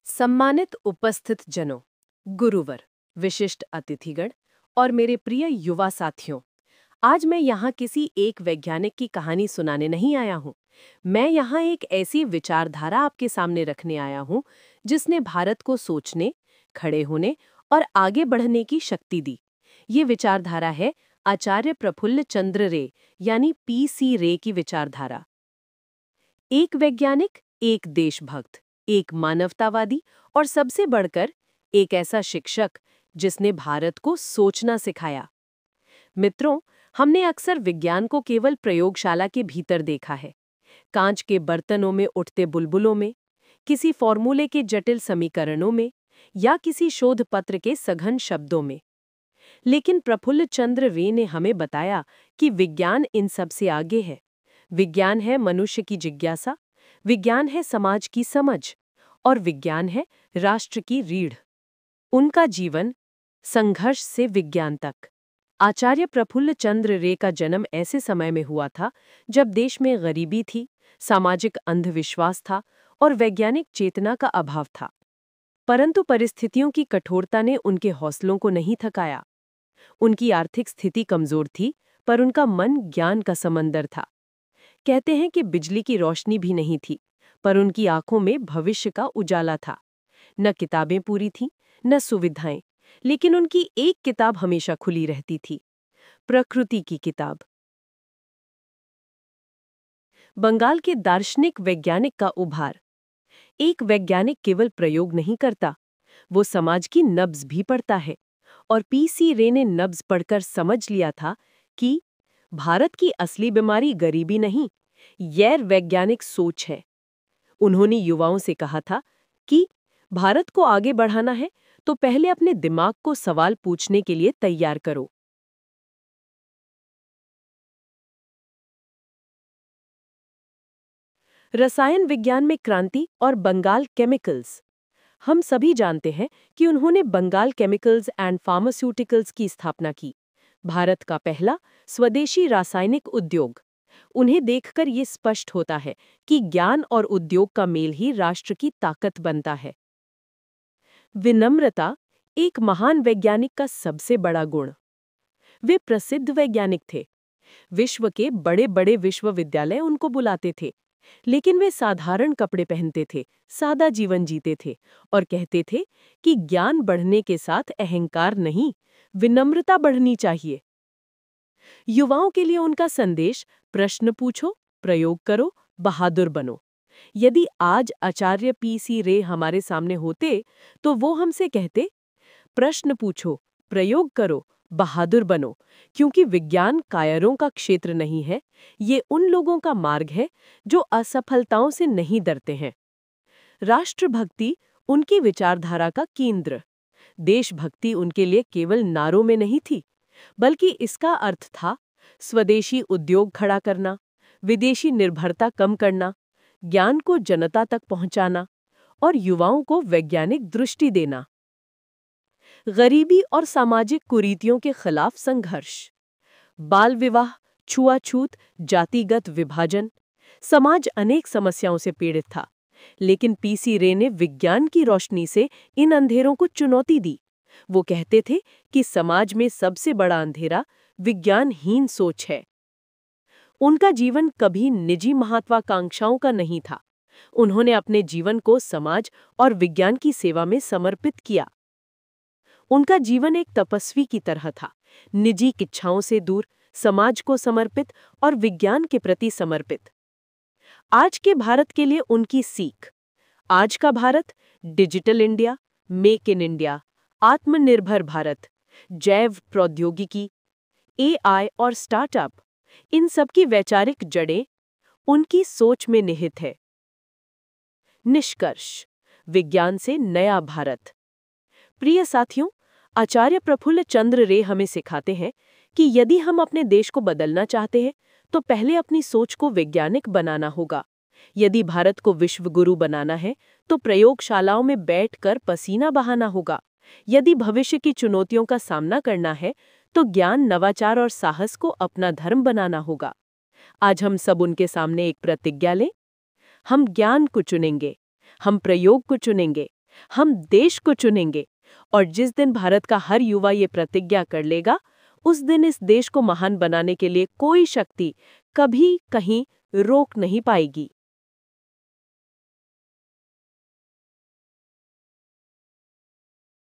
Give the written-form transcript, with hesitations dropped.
सम्मानित उपस्थित जनों, गुरुवर, विशिष्ट अतिथिगण और मेरे प्रिय युवा साथियों, आज मैं यहाँ किसी एक वैज्ञानिक की कहानी सुनाने नहीं आया हूँ। मैं यहाँ एक ऐसी विचारधारा आपके सामने रखने आया हूँ जिसने भारत को सोचने, खड़े होने और आगे बढ़ने की शक्ति दी। ये विचारधारा है आचार्य प्रफुल्ल चंद्र रे यानी पीसी रे की विचारधारा। एक वैज्ञानिक, एक देशभक्त, एक मानवतावादी और सबसे बढ़कर एक ऐसा शिक्षक जिसने भारत को सोचना सिखाया। मित्रों, हमने अक्सर विज्ञान को केवल प्रयोगशाला के भीतर देखा है, कांच के बर्तनों में उठते बुलबुलों में, किसी फॉर्मूले के जटिल समीकरणों में या किसी शोध पत्र के सघन शब्दों में। लेकिन प्रफुल्ल चंद्र रे ने हमें बताया कि विज्ञान इन सब से आगे है। विज्ञान है मनुष्य की जिज्ञासा, विज्ञान है समाज की समझ और विज्ञान है राष्ट्र की रीढ़। उनका जीवन संघर्ष से विज्ञान तक। आचार्य प्रफुल्ल चंद्र रे का जन्म ऐसे समय में हुआ था जब देश में गरीबी थी, सामाजिक अंधविश्वास था और वैज्ञानिक चेतना का अभाव था। परंतु परिस्थितियों की कठोरता ने उनके हौसलों को नहीं थकाया। उनकी आर्थिक स्थिति कमजोर थी, पर उनका मन ज्ञान का समंदर था। कहते हैं कि बिजली की रोशनी भी नहीं थी, पर उनकी आंखों में भविष्य का उजाला था। न किताबें पूरी थीं, न सुविधाएं, लेकिन उनकी एक किताब हमेशा खुली रहती थी, प्रकृति की किताब। बंगाल के दार्शनिक वैज्ञानिक का उभार। एक वैज्ञानिक केवल प्रयोग नहीं करता, वो समाज की नब्ज भी पढ़ता है। और पीसी रे ने नब्ज पढ़कर समझ लिया था कि भारत की असली बीमारी गरीबी नहीं, गैर वैज्ञानिक सोच है। उन्होंने युवाओं से कहा था कि भारत को आगे बढ़ाना है तो पहले अपने दिमाग को सवाल पूछने के लिए तैयार करो। रसायन विज्ञान में क्रांति और बंगाल केमिकल्स। हम सभी जानते हैं कि उन्होंने बंगाल केमिकल्स एंड फार्मास्यूटिकल्स की स्थापना की, भारत का पहला स्वदेशी रासायनिक उद्योग। उन्हें देखकर ये स्पष्ट होता है कि ज्ञान और उद्योग का मेल ही राष्ट्र की ताकत बनता है। विनम्रता एक महान वैज्ञानिक का सबसे बड़ा गुण। वे प्रसिद्ध वैज्ञानिक थे, विश्व के बड़े बड़े विश्वविद्यालय उनको बुलाते थे, लेकिन वे साधारण कपड़े पहनते थे, सादा जीवन जीते थे और कहते थे कि ज्ञान बढ़ने के साथ अहंकार नहीं, विनम्रता बढ़नी चाहिए। युवाओं के लिए उनका संदेश प्रश्न पूछो, प्रयोग करो, बहादुर बनो। यदि आज आचार्य पीसी रे हमारे सामने होते तो वो हमसे कहते, प्रश्न पूछो, प्रयोग करो, बहादुर बनो, क्योंकि विज्ञान कायरों का क्षेत्र नहीं है, ये उन लोगों का मार्ग है जो असफलताओं से नहीं डरते हैं। राष्ट्रभक्ति उनकी विचारधारा का केंद्र। देशभक्ति उनके लिए केवल नारों में नहीं थी, बल्कि इसका अर्थ था स्वदेशी उद्योग खड़ा करना, विदेशी निर्भरता कम करना, ज्ञान को जनता तक पहुंचाना और युवाओं को वैज्ञानिक दृष्टि देना। गरीबी और सामाजिक कुरीतियों के खिलाफ संघर्ष। बाल विवाह, छुआछूत, जातिगत विभाजन, समाज अनेक समस्याओं से पीड़ित था, लेकिन पीसी रे ने विज्ञान की रोशनी से इन अंधेरों को चुनौती दी। वो कहते थे कि समाज में सबसे बड़ा अंधेरा विज्ञानहीन सोच है। उनका जीवन कभी निजी महत्वाकांक्षाओं का नहीं था। उन्होंने अपने जीवन को समाज और विज्ञान की सेवा में समर्पित किया। उनका जीवन एक तपस्वी की तरह था, निजी इच्छाओं से दूर, समाज को समर्पित और विज्ञान के प्रति समर्पित। आज के भारत के लिए उनकी सीख। आज का Bharat digital India, make in India, आत्मनिर्भर भारत, जैव प्रौद्योगिकी, एआई और स्टार्टअप, इन सब की वैचारिक जड़ें उनकी सोच में निहित है। निष्कर्ष, विज्ञान से नया भारत। प्रिय साथियों, आचार्य प्रफुल्ल चंद्र रे हमें सिखाते हैं कि यदि हम अपने देश को बदलना चाहते हैं तो पहले अपनी सोच को वैज्ञानिक बनाना होगा। यदि भारत को विश्व गुरु बनाना है तो प्रयोगशालाओं में बैठकर पसीना बहाना होगा। यदि भविष्य की चुनौतियों का सामना करना है तो ज्ञान, नवाचार और साहस को अपना धर्म बनाना होगा। आज हम सब उनके सामने एक प्रतिज्ञा लें। हम ज्ञान को चुनेंगे, हम प्रयोग को चुनेंगे, हम देश को चुनेंगे। और जिस दिन भारत का हर युवा ये प्रतिज्ञा कर लेगा, उस दिन इस देश को महान बनाने के लिए कोई शक्ति कभी कहीं रोक नहीं पाएगी।